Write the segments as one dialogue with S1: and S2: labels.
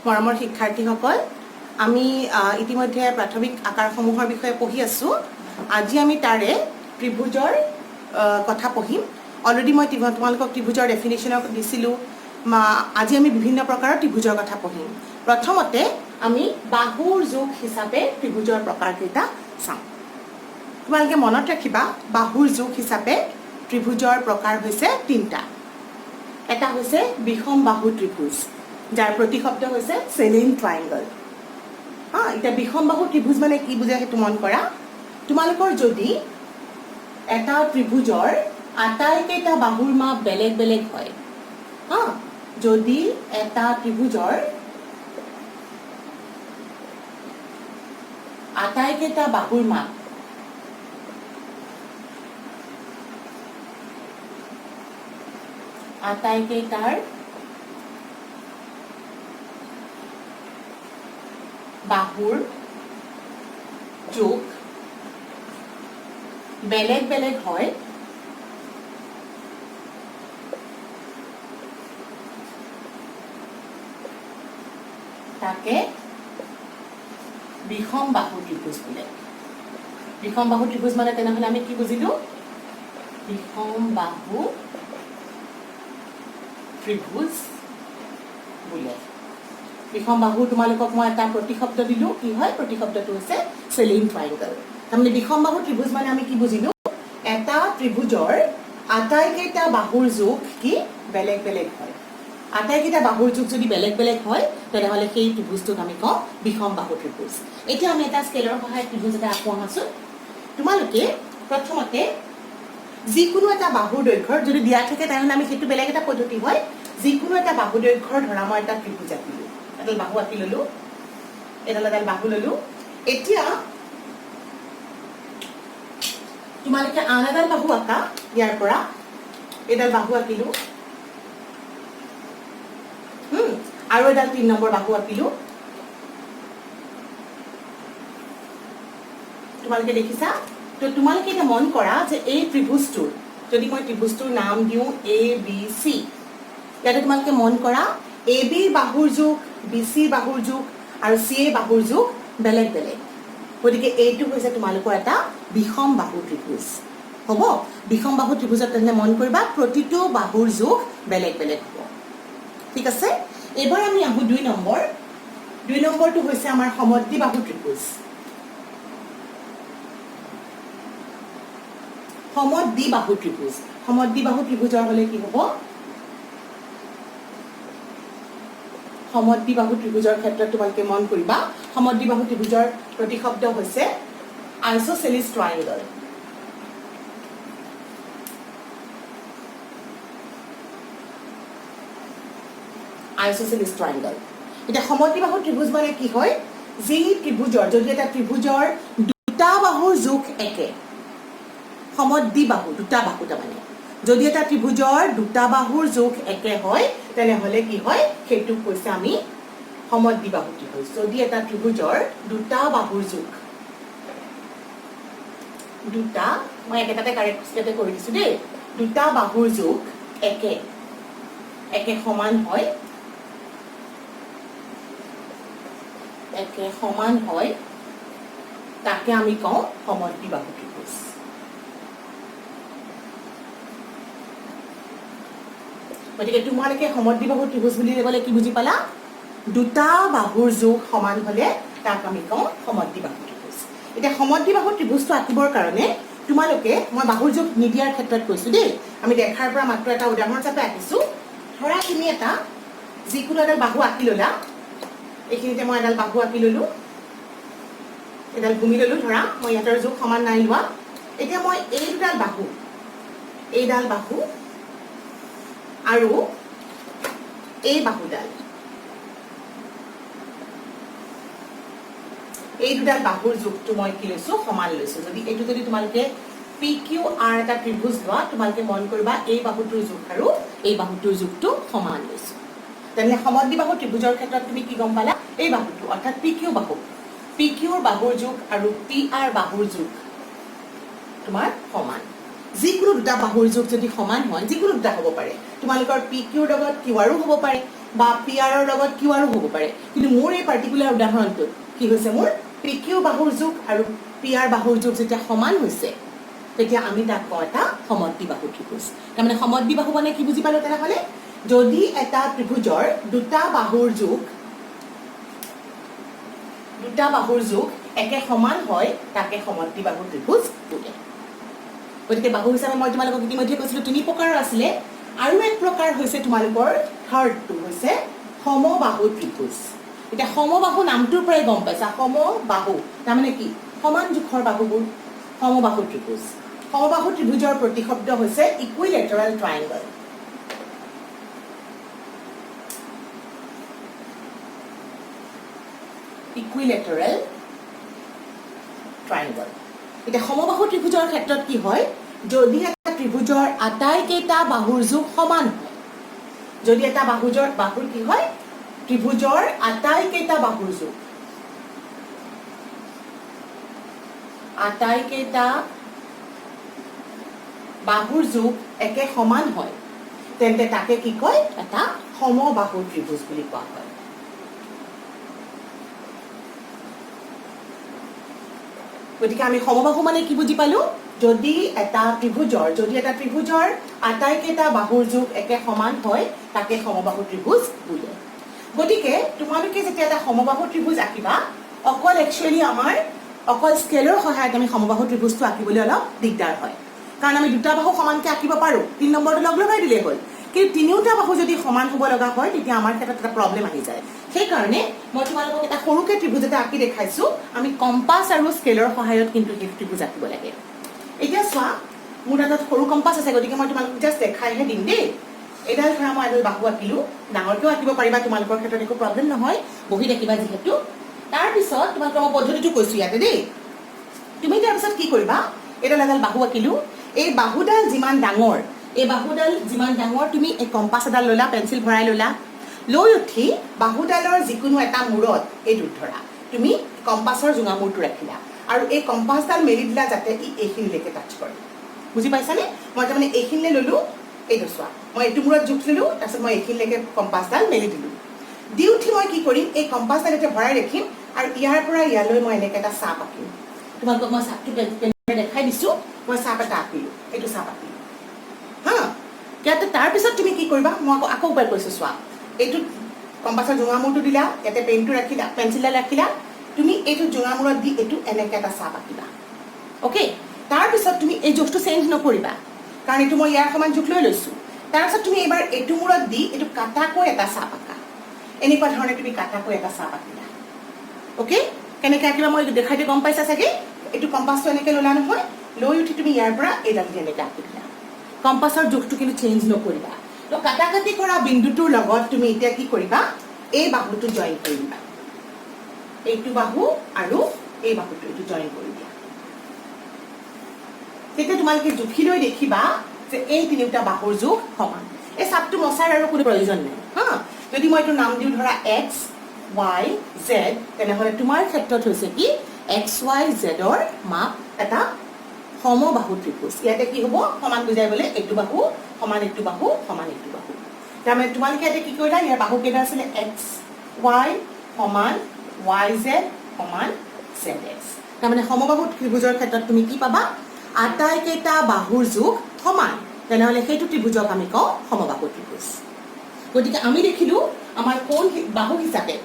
S1: মৰমৰ শিক্ষাৰ্থীসকল, আমি ইতিমধ্যে প্ৰাথমিক আকাৰসমূহৰ বিষয়ে পঢ়ি আছোঁ। আজি আমি তাৰে ত্ৰিভুজৰ কথা পঢ়িম। অলৰেডি মই তোমালোকক ত্ৰিভুজৰ ডেফিনেশ্যন দিছিলোঁ। আজি আমি বিভিন্ন প্ৰকাৰৰ ত্ৰিভুজৰ কথা পঢ়িম। প্ৰথমতে আমি বাহুৰ যোগ হিচাপে ত্ৰিভুজৰ প্ৰকাৰকেইটা চাওঁ। তোমালোকে মনত ৰাখিবা, বাহুৰ যোগ হিচাপে ত্ৰিভুজৰ প্ৰকাৰ হৈছে তিনিটা। এটা হৈছে বিষম বাহু ত্ৰিভুজ, যাৰ প্ৰতিশব্দ হৈছে চেলিন ট্ৰাইংগল। এতিয়া বিষম বাহু ত্ৰিভুজ মানে কি বুজায় সেইটো মন কৰা। তোমালোকৰ যদি এটা ত্ৰিভুজৰ আটাইকেইটা বাহুৰ মাপ বেলেগ বেলেগ হয়, যদি এটা ত্ৰিভুজৰ আটাইকেইটা বাহুৰ মাপ আটাইকেইটাৰ বাহুৰ যোগ বেলেগ বেলেগ হয়, তাকে বিষম বাহু ত্ৰিভুজ বোলে। বিষম বাহু ত্ৰিভুজ মানে তেনেহ'লে আমি কি বুজিলো? বিষম বাহু ত্ৰিভুজ বোলে। বিষম বাহু তোমালোকক মই এটা প্ৰতিশব্দ দিলো। কি হয় প্ৰতিশব্দটো? হৈছে চেলিন ট্ৰাইংগল। তাৰমানে বিষম বাহু ত্ৰিভুজ মানে আমি কি বুজিলো? এটা ত্ৰিভুজৰ আটাইকেইটা বাহুৰ যোগ কি বেলেগ বেলেগ হয়। আটাইকেইটা বাহুৰ যোগ যদি বেলেগ বেলেগ হয়, তেনেহ'লে সেই ত্ৰিভুজটোক আমি কওঁ বিষম বাহু ত্ৰিভুজ। এতিয়া আমি এটা স্কেলৰ সহায়ত ত্ৰিভুজ এটা আঁকোৱাম আছো। তোমালোকে প্ৰথমতে যিকোনো এটা বাহুৰ দৈৰ্ঘ্যৰ যদি দিয়া থাকে, তেনেহ'লে আমি সেইটো বেলেগ এটা পদ্ধতি হয়। যিকোনো এটা বাহু দৈৰ্ঘ্যৰ ধৰা মই এটা ত্ৰিভুজ আঁকিলো, এডাল বাহু আঁকি ললো, এডাল বাহু ললো। এতিয়া তোমালোকে আন এডাল বাহু আঁকা। ইয়াৰ পৰা এডাল বাহু আঁকিলো, আৰু এডাল ৩ নম্বৰ বাহু আঁকিলো। তোমালোকে দেখিছা? তো তোমালোকে এতিয়া মন কৰা যে এই ত্ৰিভুজটোৰ, যদি মই ত্ৰিভুজটোৰ নাম দিওঁ ABC, ইয়াতে তোমালোকে মন কৰা AB বাহুৰ যোগ, BC বাহুৰ যোগ আৰু CA বাহুৰ যোগ বেলেগ বেলেগ। গতিকে এইটো হৈছে তোমালোকৰ এটা বিষম বাহু ত্ৰিভুজ। হ'ব? বিষম বাহু ত্ৰিভুজত তেনেহ'লে মন কৰিবা প্ৰতিটো বাহুৰ যোগ বেলেগ বেলেগ হ'ব। ঠিক আছে? এইবাৰ আমি আহোঁ ২ নম্বৰ। ২ নম্বৰটো হৈছে আমাৰ সমদ্বিবাহু ত্ৰিভুজ। সমদ্বিবাহু ত্ৰিভুজ। সমদ্বিবাহু ত্ৰিভুজৰ হ'লে কি হ'ব? সমদ্বিবাহু ত্ৰিভুজৰ ক্ষেত্ৰত তোমালোকে মন কৰিবা, সমদ্বিবাহু ত্ৰিভুজৰ প্ৰতিশব্দ হৈছে আইচোচেলিছ ট্ৰাইংগল। আইচোচেলিছ ট্ৰাইংগল। এতিয়া সমদ্বিবাহু ত্ৰিভুজ মানে কি হয়? যি ত্ৰিভুজৰ, যদি এটা ত্ৰিভুজৰ দুটা বাহুৰ যোগ একে, সমদ্বিবাহু, দুটা বাহু তাৰমানে, যদি এটা ত্ৰিভুজৰ দুটা বাহুৰ যোগ একে হয়, তেনেহ'লে কি হয়? সেইটোক কৈছে আমি সমদ্বিবাহু ত্ৰিভুজ। যদি এটা ত্ৰিভুজৰ দুটা বাহুৰ যোগ, দুটা, মই একেটাতে কাৰেক্টতে কৰি দিছো দেই, দুটা বাহুৰ যোগ একে একে সমান হয়, একে সমান হয়, তাকে আমি কওঁ সমদ্বিবাহু ত্ৰিভুজ। গতিকে তোমালোকে সমদ্বিবাহু ত্ৰিভুজ বুলি ক'লে কি বুজি পালা? দুটা বাহুৰ যোগ সমান হ'লে তাক আমি কওঁ সমদ্বিবাহু ত্ৰিভুজ। এতিয়া সমদ্বিবাহু ত্ৰিভুজটো আঁকিবৰ কাৰণে তোমালোকে, মই বাহুৰ যোগ নিদিয়াৰ ক্ষেত্ৰত কৈছো দেই, আমি দেখাৰ পৰা মাত্ৰ এটা উদাহৰণ হিচাপে আঁকিছো। ধৰা তুমি এটা যিকোনো এডাল বাহু আঁকি ললা। এইখিনিতে মই এডাল বাহু আঁকি ললো, এডাল ভূমি ললো। ধৰা মই ইয়াতৰ যোগ সমান নাই লোৱা। এতিয়া মই এই দুডাল বাহু, এইডাল বাহু আৰু এই বাহুডাল, এই দুডাল বাহুৰ যোগটো মই কি লৈছো? সমান লৈছো। যদি এইটো যদি তোমালোকে PQR এটা ত্ৰিভুজ লোৱা, তোমালোকে মন কৰিবা এই বাহুটোৰ যোগ আৰু এই বাহুটোৰ যোগটো সমান লৈছো। তেনেহ'লে সমদ্বিবাহু ত্ৰিভুজৰ ক্ষেত্ৰত তুমি কি গম পালা? এই বাহুটো অৰ্থাৎ PQ বাহু, PQৰ বাহুৰ যোগ আৰু PR বাহুৰ যোগ তোমাৰ সমান। যিকোনো দুটা বাহুৰ যোগ যদি সমান হয়, যিকোনো দুটা হ'ব পাৰে, তোমালোকৰ PQৰ লগত QRও হ'ব পাৰে, বা পিয়াৰৰ লগত কিউআৰো হ'ব পাৰে কিন্তু মোৰ এই পাৰ্টিকুলাৰ উদাহৰণটোত কি হৈছে মোৰ পিকিউ বাহুৰ যোগ আৰু পিয়াৰ বাহুৰ যোগ যেতিয়া সমান হৈছে তেতিয়া আমি তাক কওঁ এটা সমদ্বিবাহু ত্ৰিভুজ তাৰমানে সমদ্বিবাহু মানে কি বুজি পালো তেনেহ'লে যদি এটা ত্ৰিভুজৰ দুটা বাহুৰ যোগ একে সমান হয় তাকে সমদ্বিবাহু ত্ৰিভুজ বোলে গতিকে বাহু হিচাপে মই তোমালোকক ইতিমধ্যে কৈছিলো তিনি প্ৰকাৰৰ আছিলে আৰু এক প্ৰকাৰ হৈছে তোমালোকৰ থাৰ্ডটো হৈছে সমবাহু ত্ৰিভুজ এটা সমবাহু নামটোৰ পৰাই গম পাইছা সমবাহু তাৰমানে কি সমান জোখৰ বাহুবোৰ সমবাহু ত্ৰিভুজ সমবাহু ত্ৰিভুজৰ প্ৰতিশব্দ হৈছে ইকুইলেটাৰেল ট্ৰায়াঙ্গল ইকুইলেটাৰেল ট্ৰায়াঙ্গল এটা সমবাহু ত্ৰিভুজৰ ক্ষেত্ৰত কি হয় যদি এটা ত্ৰিভুজৰ আটাইকেইটা বাহুৰ যোগ সমান হয় যদি এটা বাহুৰ কি হয় ত্ৰিভুজৰ আটাইকেইটা বাহুৰ যোগ একে সমান হয় তেন্তে তাকে কি কয় এটা সমবাহু ত্ৰিভুজ বুলি কোৱা হয় গতিকে আমি সমবাহু মানে কি বুজি পালো যদি এটা ত্ৰিভুজৰ আটাইকেইটা বাহুৰ যোগ একে সমান হয় তাকে সমবাহু ত্ৰিভুজ বোলে গতিকে তোমালোকে যেতিয়া এটা সমবাহু ত্ৰিভুজ আঁকিবা অকল স্কেলৰ সহায়ত আমি সমবাহু ত্ৰিভুজটো আঁকিবলৈ অলপ দিগদাৰ হয় কাৰণ আমি দুটা বাহু সমানকে আঁকিব পাৰো 3 নম্বৰটো লগাই দিলে হ'ল কিন্তু তিনিওটা বাহু যদি সমান হ'ব লগা হয় তেতিয়া আমাৰ ক্ষেত্ৰত এটা প্ৰব্লেম আহি যায় সেইকাৰণে মই তোমালোকক এটা সৰুকে ত্ৰিভুজ এটা আঁকি দেখাইছো আমি কম্পাছ আৰু স্কেলৰ সহায়ত কিন্তু এই ত্ৰিভুজ আঁকিব লাগে এতিয়া চোৱা মোৰ হাতত সৰু কম্পাছ আছে গতিকে মই তোমালোকক জাষ্ট দেখাইহে দিম দেই এডাল ধৰা মই এডাল বাহু আঁকিলো ডাঙৰকেও আঁকিব পাৰিবা তোমালোকৰ ক্ষেত্ৰত একো প্ৰব্লেম নহয় বহি দেখিবা যিহেতু তাৰপিছত তোমালোকৰ মই পদ্ধতিটো কৈছো ইয়াতে দেই তুমি তাৰপিছত কি কৰিবা এডাল বাহু আঁকিলো এই বাহুডাল যিমান ডাঙৰ তুমি এই কম্পাছ এডাল ল'লা পেঞ্চিল ভৰাই ল'লা লৈ উঠি বাহুডালৰ যিকোনো এটা মূৰত এইটোত ধৰা তুমি কম্পাছৰ জোঙা মূৰটো ৰাখিলা আৰু এই কম্পাছডাল মেলি দিলা যাতে ই এইখিনিলৈকে টাচ কৰে বুজি পাইছানে মই তাৰমানে এইখিনিলৈ ল'লো এইটো চোৱা মই এইটো মূৰত জোখ ল'লো তাৰপিছত মই এইখিনিলৈকে কম্পাছডাল মেলি দিলোঁ দি উঠি মই কি কৰিম এই কম্পাছডাল এতিয়া ভৰাই ৰাখিম আৰু ইয়াৰ পৰা ইয়ালৈ মই এনেকৈ এটা চাপ আঁকিম তোমালোকক মই চাপটো দেখাই দিছোঁ মই চাপ এটা আঁকিলোঁ এইটো চাপ আঁকিলোঁ হা ইয়াতে তাৰপিছত তুমি কি কৰিবা মই আকৌ উপায় কৈছোঁ চোৱা এইটোত কম্পাছৰ জোঙা মূৰটো দিলা ইয়াতে পেনটো ৰাখিলা পেঞ্চিলডাল ৰাখিলা তুমি এইটো জোঙা মূৰত দি এইটো এনেকৈ এটা চাপ আঁকিবা অ'কে তাৰপিছত তুমি এই জোখটো চেঞ্জ নকৰিবা কাৰণ এইটো মই ইয়াৰ সমান জোখ লৈ লৈছোঁ তাৰপিছত তুমি এইবাৰ এইটো মূৰত দি এইটো কাটাকৈ এটা চাপ আঁকা এনেকুৱা ধৰণে তুমি কাটাকৈ এটা চাপ আঁকিলা অ'কে কেনেকৈ আঁকিবা মই দেখাই দি গম পাইছা চাগে এইটো কম্পাছটো এনেকৈ ল'লা নহয় লৈ উঠি তুমি ইয়াৰ পৰা এইডাল এনেকৈ আঁকি দিলা কম্পাছৰ জোখটো কিন্তু চেঞ্জ নকৰিবা তো কাটাকাটি কৰা বিন্দুটোৰ লগত তুমি এতিয়া কি কৰিবা এই বাহুটো জইন কৰি দিবা এইটো বাহু আৰু এই বাহুটো এইটো জইন কৰি দিয়া তেতিয়া তোমালোকে জুখি লৈ দেখিবা যে এই তিনিটা বাহুৰ জোখ সমান এই চাপটো মচাৰ আৰু কোনো প্ৰয়োজন নাই হা যদি মই এইটো নাম দিওঁ ধৰা এক্স ৱাই জেড তেনেহ'লে তোমাৰ ক্ষেত্ৰত হৈছে কি এক্স ৱাই জেডৰ মাপ এটা সমবাহু ত্ৰিভুজ ইয়াতে কি হ'ব সমান বুজাইবলৈ এইটো বাহু সমান এইটো বাহু সমান এইটো বাহু তাৰমানে তোমালোকে ইয়াতে কি কৰিলা ইয়াৰ বাহু কেইটা আছিলে এক্স ৱাই সমান ৱাই জেড সমান জেড এক্স তাৰমানে সমবাহু ত্ৰিভুজৰ ক্ষেত্ৰত তুমি কি পাবা আটাইকেইটা বাহুৰ যোগ সমান তেনেহ'লে সেইটো ত্ৰিভুজক আমি কওঁ সমবাহু ত্ৰিভুজ গতিকে আমি দেখিলোঁ আমাৰ কোন বাহু হিচাপে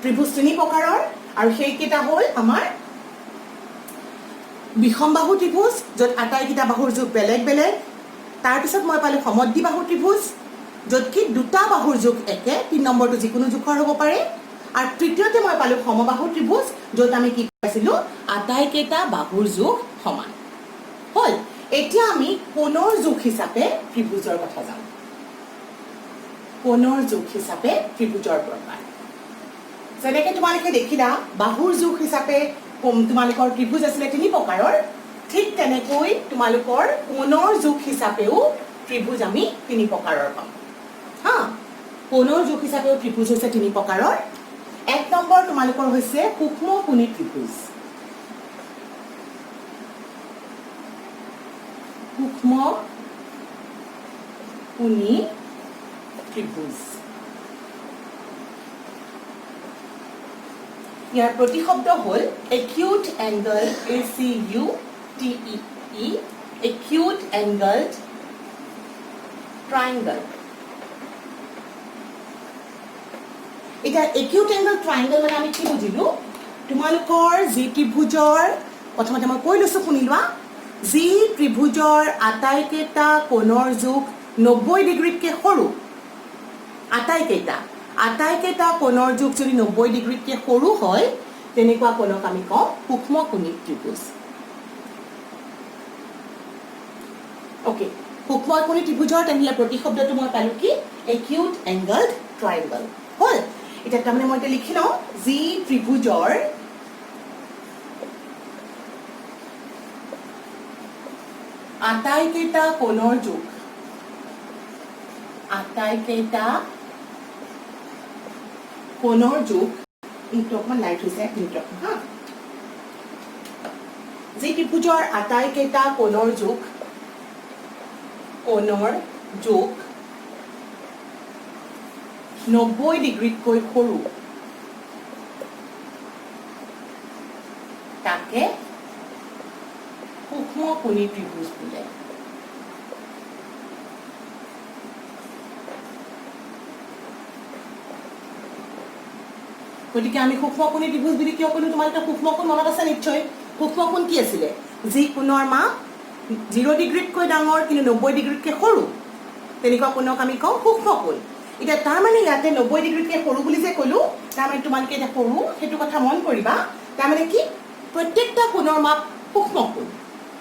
S1: ত্ৰিভুজ তিনি প্ৰকাৰৰ আৰু সেইকেইটা হ'ল আমাৰ বিষমবাহু ত্ৰিভুজ য'ত আটাইকেইটা বাহুৰ যোগ বেলেগ বেলেগ তাৰপিছত মই পালোঁ সমদ্বিবাহু ত্ৰিভুজ য'ত কি দুটা বাহুৰ যোগ একে 3 নম্বৰটো যিকোনো জোখৰ হ'ব পাৰে আৰু তৃতীয়তে মই পালোঁ সমবাহু ত্ৰিভুজ য'ত আমি কি পাইছিলোঁ আটাইকেইটা বাহুৰ যোগ সমান হ'ল এতিয়া আমি কোণৰ জোখ হিচাপে ত্ৰিভুজৰ কথা যাম কোণৰ জোখ হিচাপে ত্ৰিভুজৰ প্ৰকাৰ যেনেকৈ তোমালোকে দেখিলা বাহুৰ জোখ হিচাপে তোমালোকৰ ত্ৰিভুজ আছিলে তিনি প্ৰকাৰৰ ঠিক তেনেকৈ তোমালোকৰ কোণৰ জোখ হিচাপেও ত্ৰিভুজ আমি তিনি প্ৰকাৰৰ পাম হা কোণৰ জোখ হিচাপেও ত্ৰিভুজ হৈছে তিনি প্ৰকাৰৰ এক নম্বৰ তোমালোকৰ হৈছে সূক্ষ্ম কোণী ত্ৰিভুজ সূক্ষ্ম কোণী ত্ৰিভুজ ইয়াৰ প্ৰতিশব্দ হ'ল acute angle ACUTE acute angled triangle এটা acute angle triangle মানে আমি কি বুজিলো তোমালোকৰ যি ত্ৰিভুজৰ প্ৰথমতে মই কৈ লৈছো শুনি লোৱা যি ত্ৰিভুজৰ আটাইকেইটা কোণৰ যোগ 90 ডিগ্ৰীতকৈ সৰু আটাইকেইটা কোণৰ যোগ যদি 90 ডিগ্ৰীতকৈ সৰু হয় তেনেকুৱা কোণক আমি কওঁ সূক্ষ্মকোণী ত্ৰিভুজ ওকে সূক্ষ্মকোণী ত্ৰিভুজৰ তেনেহ'লে প্ৰতিশব্দটো মই পালো কি acute angled triangle হ'ল এটা তাৰমানে মই লিখি লওঁ যি ত্ৰিভুজৰ আটাইকেইটা কোণৰ যোগ এইটো অকণমান লাইট হৈছে হা যি ত্ৰিভুজৰ আটাইকেইটা কোণৰ যোগ 90 ডিগ্ৰীতকৈ সৰু তাকে সূক্ষ্মকোণী ত্ৰিভুজ বোলে গতিকে আমি সূক্ষ্মকোণী ত্ৰিভুজ বুলি কিয় ক'লো তোমালোকে সূক্ষ্মকোণ মনত আছে নিশ্চয় সূক্ষ্মকোণ কি আছিলে যি কোণৰ মাপ 0 ডিগ্ৰীতকৈ ডাঙৰ কিন্তু 90 ডিগ্ৰীতকৈ সৰু তেনেকুৱা কোণক আমি কওঁ সূক্ষ্মকোণ এতিয়া তাৰমানে ইয়াতে 90 ডিগ্ৰীতকৈ সৰু বুলি যে ক'লো তাৰমানে তোমালোকে এতিয়া সৰু সেইটো কথা মন কৰিবা তাৰমানে কি প্ৰত্যেকটা কোণৰ মাপ সূক্ষ্মকোণ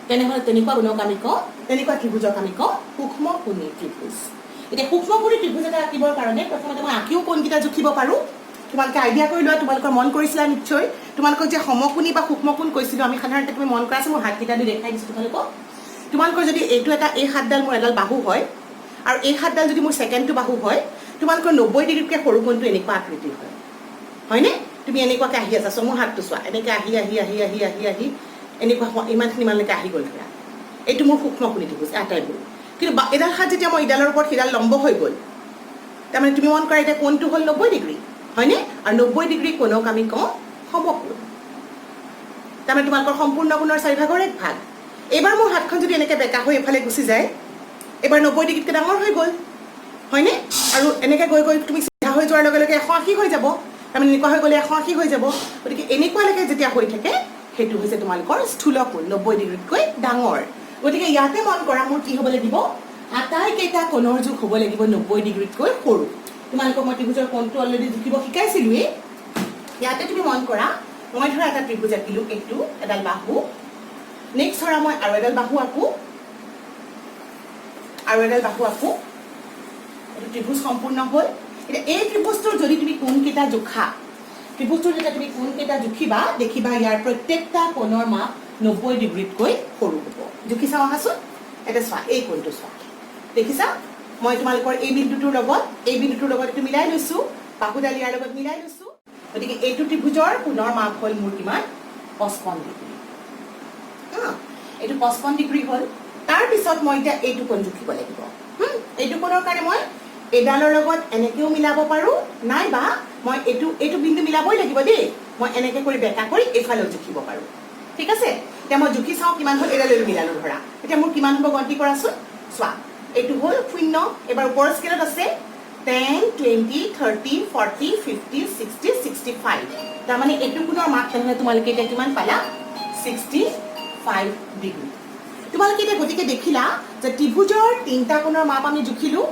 S1: তেনেহ'লে তেনেকুৱা কোণক আমি কওঁ তেনেকুৱা ত্ৰিভুজক আমি কওঁ সূক্ষ্মকোণী ত্ৰিভুজ এতিয়া সূক্ষ্মকোণী ত্ৰিভুজ এটা আঁকিবৰ কাৰণে প্ৰথমতে মই আঁকিও কোণকেইটা জুখিব পাৰোঁ তোমালোকে আইডিয়া কৰি লোৱা তোমালোকৰ মন কৰিছিলা নিশ্চয় তোমালোকক যে সমকোণী বা সূক্ষ্মকোণ কৈছিলোঁ আমি সাধাৰণতে তুমি মন কৰা আছে মই হাতকেইটা দি দেখাই দিছোঁ তোমালোকৰ যদি এইটো এটা এই হাতডাল মোৰ এডাল বাহু হয় আৰু এই হাতডাল যদি মোৰ ছেকেণ্ডটো বাহু হয় তোমালোকৰ 90 ডিগ্ৰীতকৈ সৰু কোণটো এনেকুৱা আকৃতিৰ হয় হয়নে তুমি এনেকুৱাকৈ আহি আছা মোৰ হাতটো চোৱা এনেকৈ আহি এনেকুৱা ইমানখিনিমানলৈকে আহি গ'ল ধৰা এইটো মোৰ সূক্ষ্মকোণী ত্ৰিভুজ আটাইবোৰ কিন্তু এডাল হাত যেতিয়া মই ইডালৰ ওপৰত সিডাল লম্ব হৈ গ'ল তাৰমানে তুমি মন কৰা এতিয়া কোণটো হ'ল 90 ডিগ্ৰী হয়নে আৰু 90 ডিগ্ৰী কোণক আমি কওঁ সমকোণ তাৰমানে তোমালোকৰ সম্পূৰ্ণ কোণৰ 4/1 ভাগ এবাৰ মোৰ হাতখন যদি এনেকৈ বেকা হৈ এফালে গুচি যায় এবাৰ 90 ডিগ্ৰীতকৈ ডাঙৰ হৈ গ'ল হয়নে আৰু এনেকৈ গৈ তুমি চিধা হৈ যোৱাৰ লগে লগে 180 হৈ যাব তাৰমানে এনেকুৱা হৈ গ'লে 180 হৈ যাব গতিকে এনেকুৱালৈকে যেতিয়া হৈ থাকে সেইটো হৈছে তোমালোকৰ স্থূল কোণ 90 ডিগ্ৰীতকৈ ডাঙৰ গতিকে ইয়াতে মন কৰা মোৰ কি হ'ব লাগিব আটাইকেইটা কোণৰ যোগ হ'ব লাগিব 90 ডিগ্ৰীতকৈ সৰু তোমালোকক মই ত্ৰিভুজৰ কোণটো অলৰেডি জুখিব শিকাইছিলোঁৱেই ইয়াতে তুমি মন কৰা মই ধৰা এটা ত্ৰিভুজ আঁকিলোঁ এইটো এডাল বাহু নেক্সট ধৰা মই আৰু এডাল বাহু আঁকো এইটো ত্ৰিভুজ সম্পূৰ্ণ হ'ল এতিয়া এই ত্ৰিভুজটোৰ যদি তুমি কোণকেইটা জোখা ত্ৰিভুজটোৰ যেতিয়া তুমি কোণকেইটা জুখিবা দেখিবা ইয়াৰ প্ৰত্যেকটা কোণৰ মাপ 90 ডিগ্ৰীতকৈ সৰু হ'ব জুখি চাওঁ আহাচোন এতিয়া চোৱা এই কোণটো চোৱা দেখিছা মই তোমালোকৰ এই বিন্দুটোৰ লগত এইটো মিলাই লৈছোঁ বাহুডাল ইয়াৰ লগত মিলাই লৈছোঁ গতিকে এইটো ত্ৰিভুজৰ কোণৰ মাপ হ'ল মোৰ কিমান 55 ডিগ্ৰী এইটো 55 ডিগ্ৰী হ'ল তাৰপিছত মই এতিয়া এইটো কোণ জুখিব লাগিব এইটো কোণৰ কাৰণে মই এডালৰ লগত এনেকৈও মিলাব পাৰোঁ নাইবা মই এইটো বিন্দু মিলাবই লাগিব দেই মই এনেকৈ কৰি বেকা কৰি এইফালেও জুখিব পাৰোঁ ঠিক আছে এতিয়া মই জুখি চাওঁ কিমান হ'ল এডালৈ মিলালোঁ ধৰা এতিয়া মোৰ কিমান হ'ব গন্তি কৰাচোন চোৱা এইটো হ'ল 0 এবাৰ ওপৰৰ স্কেলত আছে 10, 20, 30, 40, 50, 60, 65 তাৰমানে এইটো কোণৰ মাপ তেনেহ'লে তোমালোকে এতিয়া কিমান পালা 65 ডিগ্ৰী তোমালোকে এতিয়া গতিকে দেখিলা যে ত্ৰিভুজৰ তিনিটা কোণৰ মাপ আমি জুখিলোঁ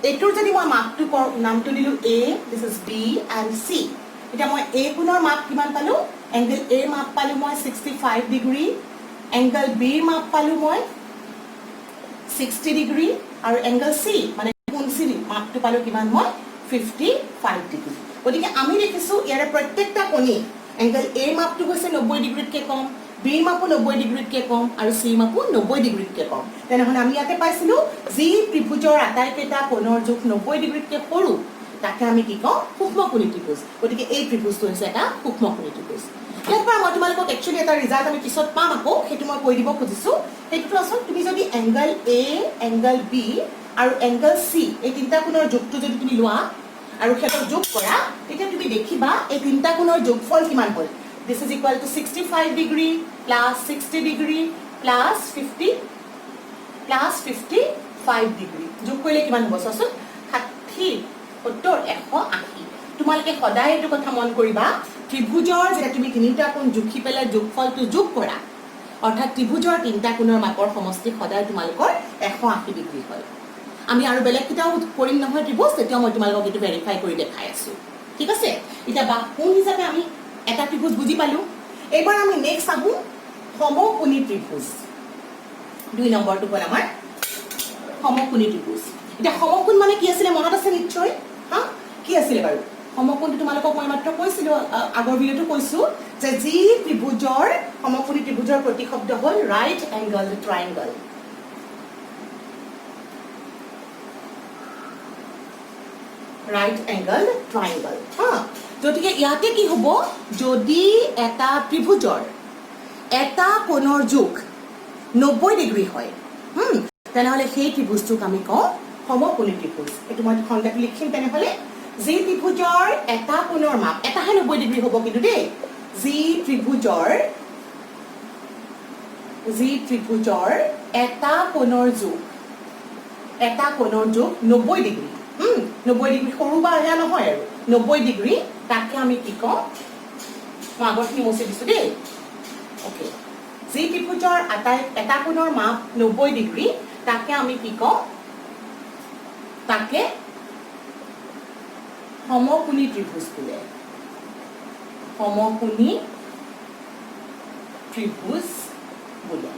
S1: এইটোৰ যদি মই মাপটো নামটো দিলোঁ A this is B and C এতিয়া মই A কোণৰ মাপ কিমান পালোঁ এংগল A মাপ পালোঁ মই 65 ডিগ্ৰী এংগল B মাপ পালোঁ মই 60 ডিগ্ৰী আৰু এংগল C মানে কোণ C মাপটো পালোঁ কিমান মই 55 ডিগ্ৰী গতিকে আমি দেখিছোঁ ইয়াৰে প্ৰত্যেকটা কোণী এংগল A মাপটো হৈছে 90 ডিগ্ৰীতকৈ কম B মাপো 90 ডিগ্ৰীতকৈ কম আৰু C মাপো 90 ডিগ্ৰীতকৈ কম তেনেহ'লে আমি ইয়াতে পাইছিলোঁ যি ত্ৰিভুজৰ আটাইকেইটা কোণৰ যোগ 90 ডিগ্ৰীতকৈ সৰু তাকে আমি কি কওঁ সূক্ষ্মকোণী ত্ৰিভুজ গতিকে এই ত্ৰিভুজটো হৈছে এটা সূক্ষ্মকোণী ত্ৰিভুজ ইয়াৰ পৰা মই তোমালোকক একচুৱেলি এটা ৰিজাল্ট আমি পিছত পাম আকৌ সেইটো মই কৈ দিব খুজিছোঁ সেইটোতো আচলতে তুমি যদি এংগল A এংগল B আৰু এংগল C এই তিনিটা কোণৰ যোগটো যদি তুমি লোৱা আৰু হেতক যোগ কৰা তেতিয়া তুমি দেখিবা এই তিনটা কোণৰ যোগফল কিমান হ'ল this is equal to 65 degree plus 60 degree plus 55 degree যোগ কৰিলে কিমান হ'ব চোৱাচোন 60 70 180 তোমালোকে সদায় এইটো কথা মন কৰিবা ত্ৰিভুজৰ যেতিয়া তুমি তিনিটা কোণ জুখি পেলাই যোগফলটো যোগ কৰা অৰ্থাৎ ত্ৰিভুজৰ তিনিটা কোণৰ মাপৰ সমষ্টি সদায় তোমালোকৰ 180 ডিগ্ৰী হয় আমি আৰু বেলেগ কিটাও কৰিম নহয় ত্ৰিভুজ তেতিয়া মই তোমালোকক এইটো ভেৰিফাই কৰি দেখাই আছো ঠিক আছে এটা বা কোণ হিচাপে আমি এটা ত্ৰিভুজ বুজি পালো এবাৰ আমি নেক্সট আহো সমকোণী ত্ৰিভুজ 2 নম্বৰটো হ'ল আমাৰ সমকোণী ত্ৰিভুজ এটা সমকোণ মানে কি আছিল মনত আছে নিশ্চয় হা কি আছিল বাৰু সমকোণটো তোমালোকক মই মাত্ৰ কৈছিলো আগৰ ভিডিওটো কৈছো যে যি ত্ৰিভুজৰ সমকোণী ত্ৰিভুজৰ প্ৰতিশব্দ হ'ল right angle ট্ৰায়াঙ্গল right angle triangle ha jotike iate ki hobo jodi eta tribhujor eta konor juk 90 degree hoy tenahole sei tribhujtuk ami ko সমকোণী ত্ৰিভুজ etu moi khondak likhim tenahole ji tribhujor eta konor map eta he 90 degree hobo kintu de ji tribhujor eta konor juk 90 degree 90 degree সৰু বা এয়া নহয় আৰু 90 degree তাকে আমি কি কওঁ মই আগৰখিনি মুছি দিছো দেই ওকে যি ত্ৰিভুজৰ এটা কোণৰ মাপ 90 ডিগ্ৰী তাকে আমি কি কওঁ তাকে সমকোণী ত্ৰিভুজ বোলে সমকোণী ত্ৰিভুজ বোলে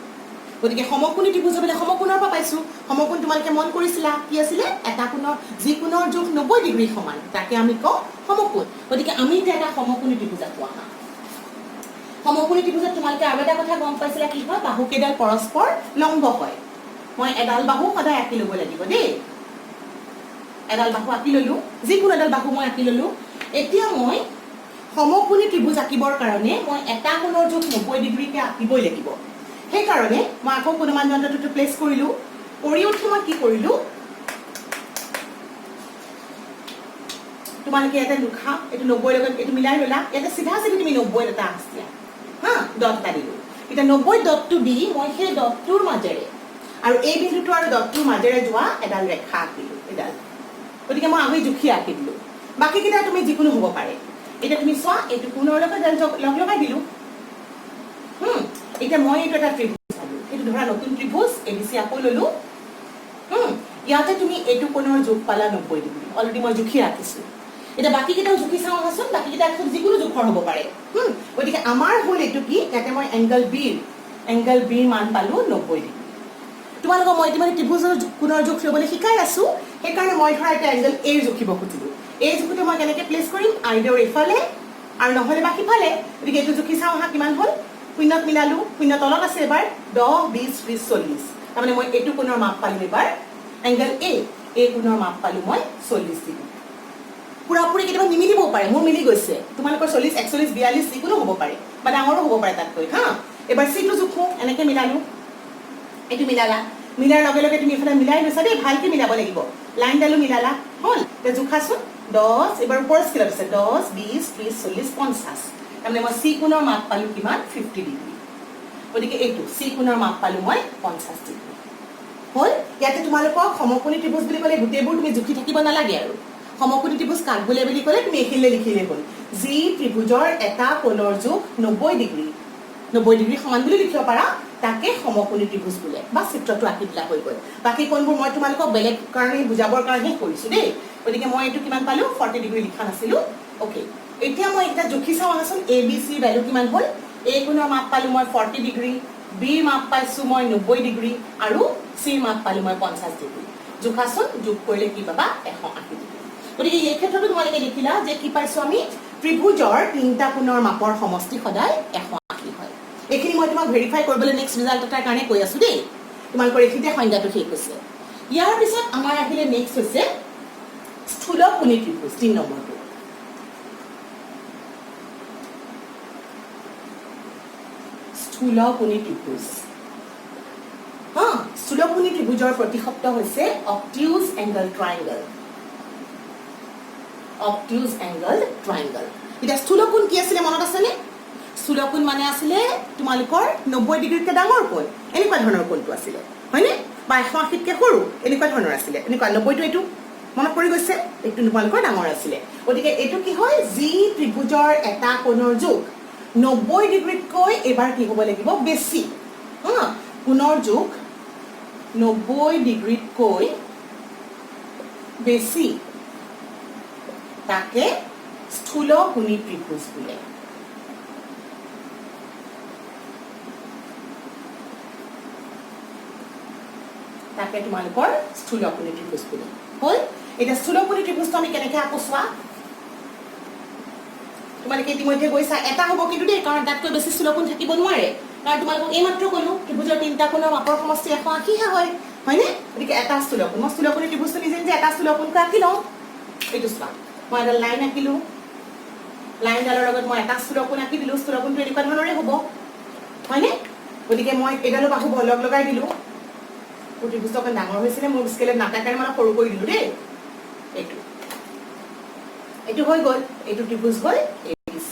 S1: গতিকে সমকোণী ত্ৰিভুজ মানে সমকোণৰ পৰা পাইছো সমকোণ তোমালোকে মন কৰিছিলা কি আছিল এটা কোণৰ যি কোণৰ যোগ 90 ডিগ্ৰী সমান তাকে আমি কওঁ সমকোণ গতিকে আমি এটা সমকোণী ত্ৰিভুজ আঁকো আহা সমকোণী ত্ৰিভুজত তোমালোকে আৰু এটা কথা গম পাইছিলা কি হয় বাহু কেইডাল পৰস্পৰ লম্ব হয় মই এডাল বাহু সদায় আঁকি ল'ব লাগিব দেই এডাল বাহু আঁকি ললো যিকোনো এডাল বাহু মই আঁকি ললো এতিয়া মই সমকোণী ত্ৰিভুজ আঁকিবৰ কাৰণে মই এটা কোণৰ যোগ 90 ডিগ্ৰীকে আঁকিবই লাগিব সেই কাৰণে মই আকৌ অনুমান যন্ত্ৰটো প্লেস কৰিলো কৰি উঠি মই কি কৰিলো তোমালোকে এটা লুখা এটো 90 লগত এটো মিলাই ললা এটা সিধা সিধি তুমি 90 এটা আসিয়া হা ডটটা দিলো এটা 90 ডটটো দি মই সেই ডটটোৰ মাজেৰে আৰু এই বিন্দুটো আৰু ডটটোৰ মাজেৰে যোৱা এডাল ৰেখা আঁকিলো এডাল গতিকে মই আমি জুখি আঁকি দিলো বাকি কিটা তুমি যিকোনো হ'ব পাৰে এটা তুমি চোৱা এটো কোণৰ লগত লগ লগাই দিলো এটা মই এটা ত্ৰিভুজ আলো এটো ধৰা নতুন ত্ৰিভুজ এবিসি আকৌ ললো ইয়াতে তুমি এটো কোণৰ যোগ পালা 90 ডিগ্ৰী অলৰেডি মই জুখি ৰাখিছো এটা বাকি কিটাও জুখি চাও আছন বাকি কিটা যিকোনো জোখৰ হ'ব পাৰে গতিকে আমাৰ হ'ল এটো কি ইয়াতে মই এংগল বি মান পালো 90 ডিগ্ৰী তোমালোকক মই ইতিমধ্যে ত্ৰিভুজৰ কোণৰ যোগ লবলৈ শিকাই আছো সেই কাৰণে মই ধৰা এটা এংগল এ জুখিব খুজিলো এই জুখটো মই কেনেকৈ প্লেস কৰিম আইডৰ এফালে আৰু নহলে বাকি ফালে গতিকে এটো জুখি চাও হা কিমান হ'ল শূন্যত মিলালো শূন্য তলত আছে এবাৰ 10 20 30 40 তাৰমানে মই এটো কোণৰ মাপ পালো এবাৰ এংগল এ কোণৰ মাপ পালো মই 40 ডিগ্ৰী পুৰাপুৰি কেতিয়াবা নিমিলিবও পাৰে মোৰ মিলি গৈছে তোমালোকৰ 40 41 42 যিকোনো হ'ব পাৰে বা ডাঙৰো হ'ব পাৰে তাতকৈ হা এবাৰ সিটো জুখো এনেকৈ মিলালো এটো মিলালা মিলাৰ লগে লগে তুমি এফালে মিলাই লৈছা দেই ভালকৈ মিলাব লাগিব লাইন ডালো মিলালা হ'ল তে জুখাছো 10 এবাৰ ওপৰ স্কেল আছে 10 20 30 40 50 তাৰমানে মই সি কোণৰ মাপ পালো কিমান 50 ডিগ্ৰী গতিকে এইটো সি কোণৰ মাপ পালো মই 50 ডিগ্ৰী হ'ল ইয়াতে তোমালোকক সমকোণী ত্ৰিভুজ বুলি ক'লে গোটেইবোৰ তুমি জুখি থাকিব নালাগে আৰু সমকোণী ত্ৰিভুজ কাক বোলে বুলি ক'লে তুমি এখিলে লিখিলে হ'ল যি ত্ৰিভুজৰ এটা কোণৰ যোগ 90 ডিগ্ৰী সমান বুলি লিখিব পাৰা তাকে সমকোণী ত্ৰিভুজ বোলে বা চিত্ৰটো আঁকি দিলা হৈ গ'ল বাকি কোণবোৰ মই তোমালোকক বেলেগ কাৰণে বুজাবৰ কাৰণে কৰিছো দেই গতিকে মই এইটো কিমান পালো 40 ডিগ্ৰী লিখা নাছিলো ওকে এতিয়া মই এটা জুখি চাও আছন এ বি সি ভ্যালু কিমান হ'ল এ কোণৰ মাপ পালো মই 40 ডিগ্ৰী বি মাপ পাইছো মই 90 ডিগ্ৰী আৰু সি মাপ পালো মই 50 ডিগ্ৰী জুখাছন যোগ কৰিলে কি পাবা 180 ডিগ্ৰী গতিকে এই ক্ষেত্ৰতো তোমালোকে দেখিলা যে কি পাইছো আমি ত্ৰিভুজৰ তিনটা কোণৰ মাপৰ সমষ্টি সদায় 180 হয় এখিনি মই তোমাক ভেৰিফাই কৰিবলৈ নেক্সট ৰিজাল্ট এটাৰ কাৰণে কৈ আছো দেই তোমালোকৰ এখিতে সংজ্ঞাটো শেষ হৈছে ইয়াৰ পিছত আমাৰ আহিলে নেক্সট হৈছে স্থূলকোণী ত্ৰিভুজ 3 নম্বৰটো স্থূলকোণী ত্ৰিভুজ স্থূলকোণী ত্ৰিভুজৰ প্ৰতিশব্দ হৈছে obtuse angle triangle obtuse angled triangle. এতিয়া স্থূলকোণ কি আছিলে মনত আছেনে? স্থূলকোণ মানে আছিলে তোমালোকৰ 90 ডিগ্ৰীতকৈ ডাঙৰ কোণ, এনেকুৱা ধৰণৰ কোণটো আছিলে হয়নে? বা 180তকৈ সৰু এনেকুৱা ধৰণৰ আছিলে, এনেকুৱা 90টো এইটো মনত পৰি গৈছে, এইটো তোমালোকৰ ডাঙৰ আছিলে। গতিকে এইটো কি হয়, যি ত্ৰিভুজৰ এটা কোণৰ যোগ 90 ডিগ্ৰীতকৈ এবাৰ কি হ'ব লাগিব, বেছি। কোণৰ যোগ 90 ডিগ্ৰীতকৈ বেছি, তাকে স্থূলকোণী ত্ৰিভুজ বোলে। তাকে তোমালোকৰ স্থূলকোণী ত্ৰিভুজ বোলে। হ'ল, এতিয়া স্থূলকোণী ত্ৰিভুজটো আমি কেনেকৈ আকো চোৱা। তোমালোকে ইতিমধ্যে গৈছা, এটা হ'ব কিন্তু দেই, কাৰণ তাতকৈ বেছি স্থূলকোণ থাকিব নোৱাৰে। কাৰণ তোমালোকক এইমাত্ৰ ক'লো ত্ৰিভুজৰ তিনিটা কোণৰ মাপৰ সমষ্টি 180হে হয়নে? গতিকে এটা স্থূলকোণ, মই স্থূলকোণী ত্ৰিভুজটো নিজে নিজে এটা স্থূলকোণকৈ আঁকি লওঁ। এইটো চোৱা, মই এডাল লাইন আঁকিলো, লাইনডালৰ লগত মই এটা স্থূলকোণ আঁকি দিলোঁ, স্থূলকোণটো এনেকুৱা ধৰণৰে হ'ব হয়নে? গতিকে মই এইডালো বাহু লগ লগাই দিলোঁ। মোৰ ত্ৰিভুজটো অকণ ডাঙৰ হৈছিলে, মোৰ স্কেলত নাটাকাৰে মানে সৰু কৰি দিলোঁ দেই। এইটো হৈ গ'ল, এইটো ত্ৰিভুজ হ'ল ABC।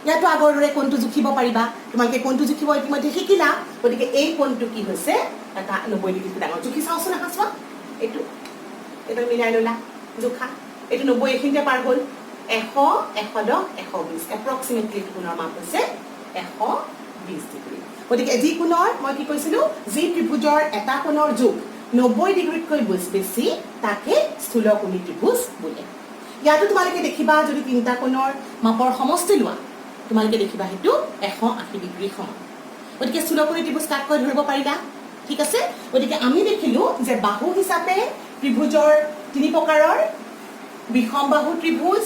S1: ইয়াতো আগৰ দৰে কোণটো জুখিব পাৰিবা, তোমালোকে কোণটো জুখিব ইতিমধ্যে শিকিলা। গতিকে এই কোণটো কি হৈছে, এটা 90 ডিগ্ৰীতকৈ ডাঙৰ। জুখি চাওঁচোন আহা চোৱা, এইটো মিলাই ল'লা, জোখা, এইটো 90 এইখিনিতে পাৰ হ'ল। 100, 110, 120, এপ্ৰক্সিমেটলি এইটো কোণৰ মাপ হৈছে 120 ডিগ্ৰী। গতিকে যি কোণৰ মই কি কৈছিলোঁ, যি ত্ৰিভুজৰ এটা কোণৰ যোগ 90 ডিগ্ৰীতকৈ বেছি, তাকে স্থূলকোণী ত্ৰিভুজ বোলে। ইয়াতো তোমালোকে দেখিবা, যদি তিনিটা কোণৰ মাপৰ সমষ্টি লোৱা, তোমালোকে দেখিবা সেইটো 180 ডিগ্ৰী সমান। গতিকে স্থূলকোণী ত্ৰিভুজ কাককৈ ধৰিব পাৰিলা, ঠিক আছে? গতিকে আমি দেখিলো যে বাহু হিচাপে ত্ৰিভুজৰ তিনি প্ৰকাৰৰ, বিষম বাহু ত্ৰিভুজ,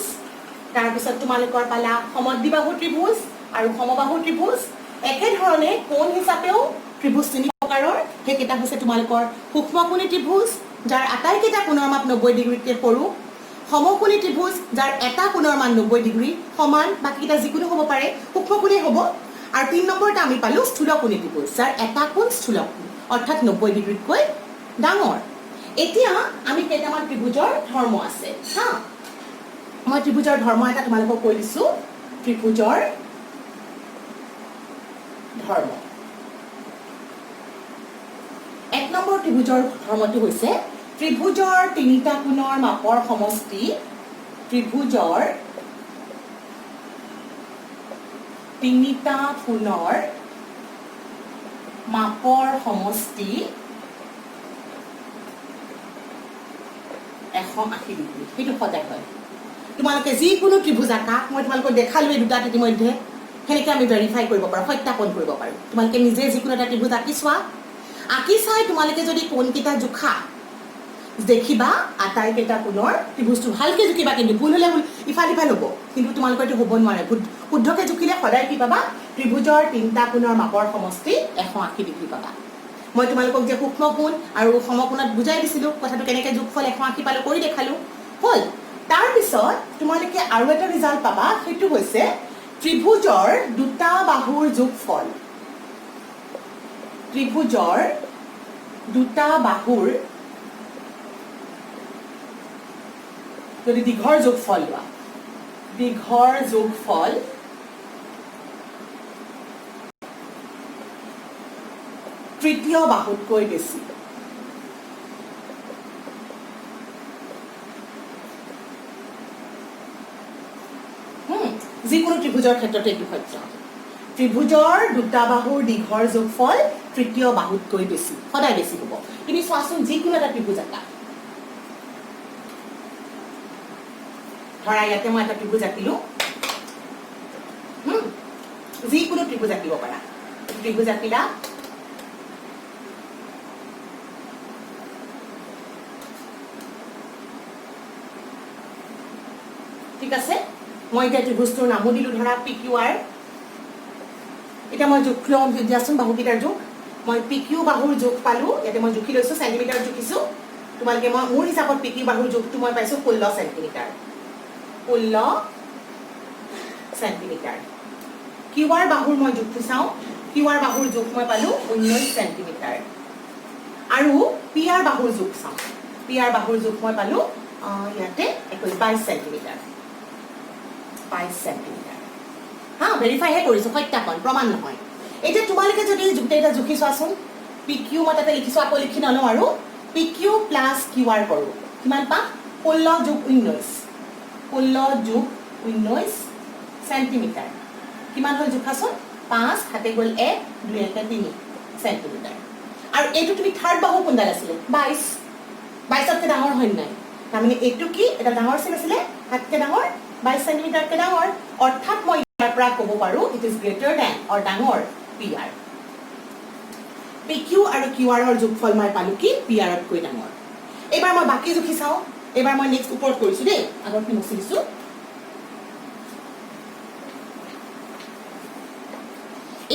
S1: তাৰপিছত তোমালোকৰ পালা সমদ্বিবাহু ত্ৰিভুজ আৰু সমবাহু ত্ৰিভুজ। একেধৰণে কোণ হিচাপেও ত্ৰিভুজ তিনি প্ৰকাৰৰ, সেইকেইটা হৈছে তোমালোকৰ সূক্ষ্মকোণী ত্ৰিভুজ, যাৰ আটাইকেইটা কোণৰ মাপ 90 ডিগ্ৰীতকৈ সৰু, সমকোণী ত্ৰিভুজ, যাৰ এটা কোণৰ মান 90 ডিগ্ৰী সমান, বাকীকেইটা যিকোনো হ'ব পাৰে, সূক্ষ্মকোণেই হ'ব। আৰু 3 নম্বৰতে আমি পালোঁ স্থূলকোণী ত্ৰিভুজ, যাৰ এটা কোণ স্থূলকোণ, অৰ্থাৎ 90 ডিগ্ৰীতকৈ ডাঙৰ। এতিয়া আমি কেইটামান ত্ৰিভুজৰ ধৰ্ম আছে হা, মই ত্ৰিভুজৰ ধৰ্ম এটা তোমালোকক কৈ দিছোঁ। ত্ৰিভুজৰ ধৰ্ম, 1 নম্বৰ ত্ৰিভুজৰ ধৰ্মটো হৈছে ত্ৰিভুজৰ তিনিটা কোণৰ মাপৰ সমষ্টি, ত্ৰিভুজৰ তিনিটা কোণৰ মাপৰ সমষ্টি 180 ডিগ্ৰী। সেইটো সদায় হয়। তোমালোকে যিকোনো ত্ৰিভুজ আঁকা, মই তোমালোকক দেখালোৱে দুটাত ইতিমধ্যে, সেনেকৈ আমি ভেৰিফাই কৰিব পাৰোঁ, সত্যাপন কৰিব পাৰোঁ। তোমালোকে নিজে যিকোনো এটা ত্ৰিভুজ আঁকি চোৱা, আঁকি চাই তোমালোকে যদি কোণকেইটা জোখা, দেখিবা আটাইকেইটা কোণৰ ত্ৰিভুজটো ভালকৈ জুখিবা, কিন্তু ভুল হ'লে ইফাল সিফাল হ'ব, কিন্তু তোমালোকৰ এইটো হ'ব নোৱাৰে। শুদ্ধকৈ জুখিলে সদায় কি পাবা, ত্ৰিভুজৰ তিনিটা কোণৰ মাপৰ সমষ্টি 180 ডিগ্ৰী পাবা। মই তোমালোকক যে সূক্ষ্ম কোণ আৰু সমকোণত বুজাই দিছিলোঁ, কথাটো কেনেকৈ যোগফল 180 পালোঁ কৰি দেখালোঁ, হ'ল। তাৰপিছত তোমালোকে আৰু এটা ৰিজাল্ট পাবা, সেইটো হৈছে ত্ৰিভুজৰ দুটা বাহুৰ যোগফল। ত্ৰিভুজৰ দুটা বাহুৰ যদি দীঘৰ যোগফল লোৱা, দীঘৰ যোগফল তৃতীয় বাহুতকৈ বেছি। যিকোনো ত্ৰিভুজৰ ক্ষেত্ৰতে এইটো সত্য। ত্ৰিভুজৰ দুটা বাহুৰ দীঘৰ যোগফল তৃতীয় বাহুতকৈ বেছি, সদায় বেছি হ'ব। তুমি চোৱাচোন, যিকোনো এটা ত্ৰিভুজ আঁকা, ধৰা ইয়াতে মই এটা ত্ৰিভুজ আঁকিলো, যিকোনো ত্ৰিভুজ আঁকিব পাৰা। ত্ৰিভুজ আঁকিলা, ঠিক আছে? মই এতিয়া ত্ৰিভুজটোৰ নামো দিলোঁ, ধৰা PQR। এতিয়া মই জোখ লওঁ দিয়াচোন, বাহুকেইটাৰ জোখ। মই PQ বাহুৰ জোখ পালোঁ, ইয়াতে মই জুখি লৈছোঁ, চেণ্টিমিটাৰ জুখিছোঁ। তোমালোকে মই মোৰ হিচাপত PQ বাহুৰ জোখটো মই পাইছোঁ 16 চেণ্টিমিটাৰ। 16 চেণ্টিমিটাৰ। QR বাহুৰ মই জোখটো চাওঁ, QR বাহুৰ জোখ মই পালোঁ 19 চেণ্টিমিটাৰ। আৰু PR বাহুৰ জোখ চাওঁ, PR বাহুৰ জোখ মই পালোঁ ইয়াতে পিয়াৰতকৈ 22 সেন্টিমিটাৰ 22 সেন্টিমিটাৰ হা ভেৰিফাইহে কৰিছোঁ সত্যাপন প্ৰমাণ নহয় এতিয়া তোমালোকে যদি গোটেইটা জুখি চোৱাচোন PQ মই তাতে লিখিছোঁ আকৌ লিখি নলওঁ আৰু PQ প্লাছ QR কৰোঁ কিমান পাম 16 যোগ 19 সেন্টিমিটাৰ কিমান হ'ল জোখাচোন 5 হাতে গ'ল 1 2 3 সেন্টিমিটাৰ আৰু এইটো তুমি থাৰ্ড বাহু কোনডাল আছিলে 22 22তকৈ ডাঙৰ হয় নাই তাৰমানে এইটো কি এটা ডাঙৰ চিন আছিলে হাতকৈ ডাঙৰ 22 সেন্টিমিটাৰকৈ ডাঙৰ অৰ্থাৎ মই ইয়াৰ পৰা ক'ব পাৰোঁ ইট ইজ গ্ৰেটাৰ দেন অৰ ডাঙৰ PR PQ আৰু QR ৰ যোগফল মই পালোঁ কি PR তকৈ ডাঙৰ এইবাৰ মই বাকি জুখি চাওঁ এইবাৰ মই নেক্সট ওপৰত কৰিছোঁ দেই আগত মুছি দিছোঁ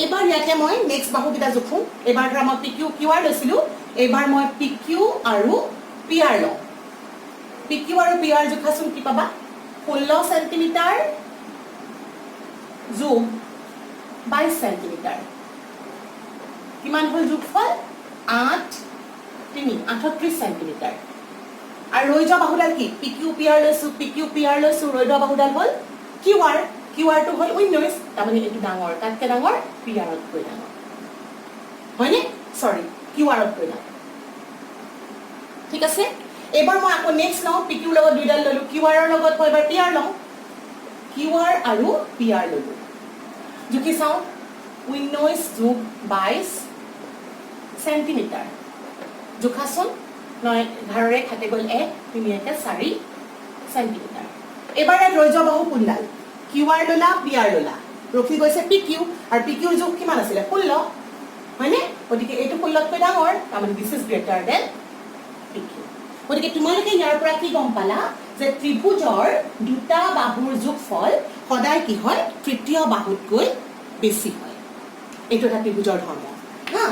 S1: এইবাৰ ইয়াতে মই নেক্সট বাহুকেইটা জোখোঁ এইবাৰ ধৰা মই PQ QR লৈছিলোঁ এইবাৰ মই PQ আৰু PR লওঁ PQ আৰু PR জোখাচোন কি পাবা 16 সেন্টিমিটাৰ যোগ 22 সেন্টিমিটাৰ কিমান হ'ল যোগফল 8 3 38 সেন্টিমিটাৰ আৰু ৰৈ যোৱা বাহুডাল কি PQ PR লৈছোঁ ৰৈ যোৱা বাহুডাল হ'ল QR টো হ'ল 19 তাৰমানে এইটো ডাঙৰ তাতকৈ ডাঙৰ PR তকৈ ডাঙৰ হয়নে সৰি QR তকৈ ডাঙৰ ঠিক আছে এবাৰ মই আকৌ নেক্সট লওঁ PQ লগত দুইডাল ললোঁ QR ৰ লগত মই এবাৰ PR লওঁ QR আৰু PR ললোঁ জুখি চাওঁ 19 যোগ 22 সেন্টিমিটাৰ জোখাচোন 11 খাতে গ'ল 1 3 4 সেন্টিমিটাৰ এবাৰ ৰৈ যোৱা বাহু কোনডাল QR ললা PR ললা ৰখি গৈছে PQ আৰু PQ ৰ যোগ কিমান আছিলে 16 হয়নে গতিকে এইটো 16তকৈ ডাঙৰ তাৰমানে this is greater than PQ গতিকে তোমালোকে ইয়াৰ পৰা কি গম পালা যে ত্ৰিভুজৰ দুটা বাহুৰ যোগফল সদায় কি হয় তৃতীয় বাহুতকৈ বেছি হয় এইটো এটা ত্ৰিভুজৰ ধৰ্ম হা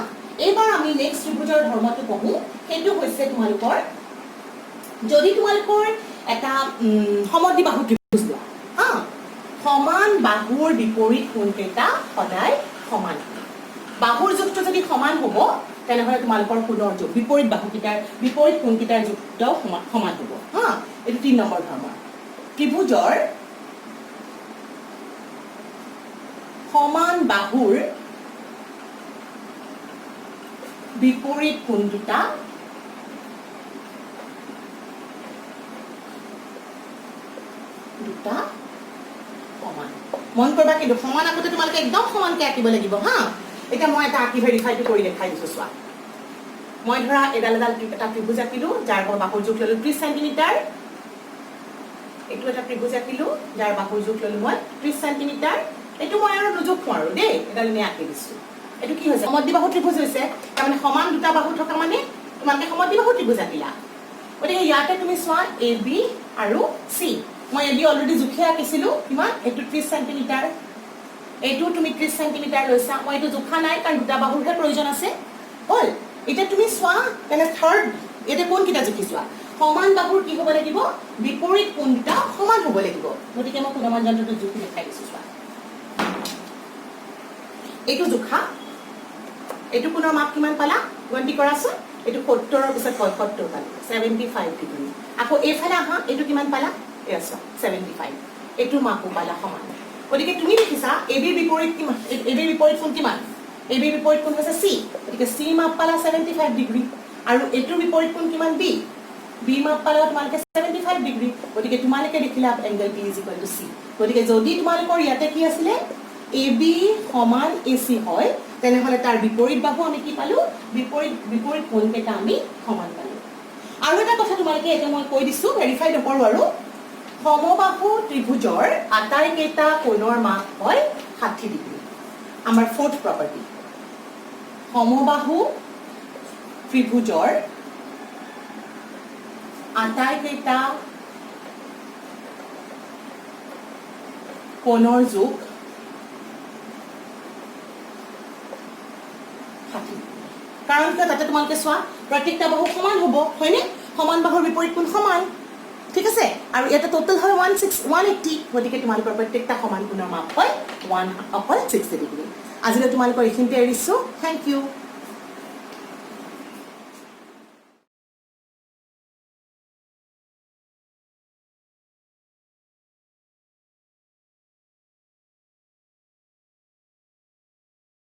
S1: এইবাৰ আমি নেক্সট ত্ৰিভুজৰ ধৰ্মটো পঢ়ো সেইটো হৈছে তোমালোকৰ যদি তোমালোকৰ এটা সমদ্বিবাহু ত্ৰিভুজ লোৱা হা সমান বাহুৰ বিপৰীত কোণকেইটা সদায় সমান বাহুৰ যোগটো যদি সমান হ'ব তেনেহ'লে তোমালোকৰ কোণৰ যোগ বিপৰীত বাহুকেইটাৰ বিপৰীত কোণকেইটাৰ যোগটাও সমান হ'ব হা এইটো 3 নম্বৰ ধৰ্ম ত্ৰিভুজৰ সমান বাহুৰ বিপৰীত কোণকেইটা দুটা সমান মন কৰিবা কিন্তু সমান আগতে তোমালোকে একদম সমানকৈ আঁকিব লাগিব হা এতিয়া মই এটা আঁকি ভেৰিফাইটো কৰি দেখাই দিছোঁ চোৱা মই ধৰা এডাল এটা ত্ৰিভুজ আঁকিলোঁ যাৰ বাহুৰ যোগ ল'লোঁ 30 সেন্টিমিটাৰ এইটো এটা ত্ৰিভুজ আঁকিলোঁ যাৰ বাহুৰ যোগ ল'লোঁ মই 30 সেন্টিমিটাৰ এইটো মই আৰু নোজোখোঁ আৰু দেই এডাল এনে আঁকি দিছোঁ এইটো কি হৈছে সমদ্বিবাহু ত্ৰিভুজ হৈছে তাৰমানে সমান দুটা বাহু থকা মানে তোমালোকে সমদ্বিবাহু ত্ৰিভুজ আঁকিলা গতিকে ইয়াতে তুমি চোৱা AB আৰু C মই AB অলৰেডি জুখি আঁকিছিলোঁ কিমান এইটো 30 সেন্টিমিটাৰ এইটো তুমি 30 সেন্টিমিটাৰ লৈছা মই এইটো জোখা নাই কাৰণ দুটা বাহুৰহে প্ৰয়োজন আছে হ'ল এতিয়া তুমি চোৱা তেনে থাৰ্ড ইয়াতে কোনকেইটা জুখি চোৱা সমান বাহুৰ কি হ'ব লাগিব বিপৰীত কোণকেইটা সমান হ'ব লাগিব গতিকে মই কোণমান যন্ত্ৰটো জুখি দেখাই দিছোঁ চোৱা এইটো জোখা এইটো কোণৰ মাপ কিমান পালা গণতি কৰাচোন এইটো 70 ৰ পিছত 75 পালা 75 ডিগ্ৰী আকৌ এইফালে আহা এইটো কিমান পালা এয়া চোৱা 75 এইটো মাপো পালা সমান গতিকে তুমি দেখিছা AB বিপৰীত কিমান AB বিপৰীত কোণ কিমান AB বিপৰীত কোণ হৈছে C গতিকে C মাপ পালা 75 ডিগ্ৰী আৰু এইটোৰ বিপৰীত কোণ কিমান B মাপ পালা তোমালোকে 75 ডিগ্ৰী গতিকে তোমালোকে দেখিলা এংগল B = C গতিকে যদি তোমালোকৰ ইয়াতে কি আছিলে AB সমান AC হয় তেনেহ'লে তাৰ বিপৰীত বাহু আমি কি পালোঁ বিপৰীত কোণকেইটা আমি সমান পালোঁ আৰু এটা কথা তোমালোকে এতিয়া মই কৈ দিছোঁ ভেৰিফাই নকৰোঁ আৰু সমবাহু ত্ৰিভুজৰ আটাইকেইটা কোণৰ মাপ হয় 60 ডিগ্ৰী আমাৰ ফৰ্থ প্ৰপাৰ্টি সমবাহু ত্ৰিভুজৰ আটাইকেইটা কোণৰ যোগ কাৰণ কিয় তাতে তোমালোকে চোৱা প্ৰত্যেকটা বাহু সমান হ'ব হয়নে সমান বাহুৰ বিপৰীত কোণ সমান ঠিক আছে আৰু এটা টোটাল হয় 180 গতিকে তোমালোকৰ প্ৰত্যেকটা সমান কোণৰ মাপ হয় 1/60 ডিগ্ৰী আজিলৈ তোমালোকৰ এইখিনিতে এৰিছোঁ থেংক ইউ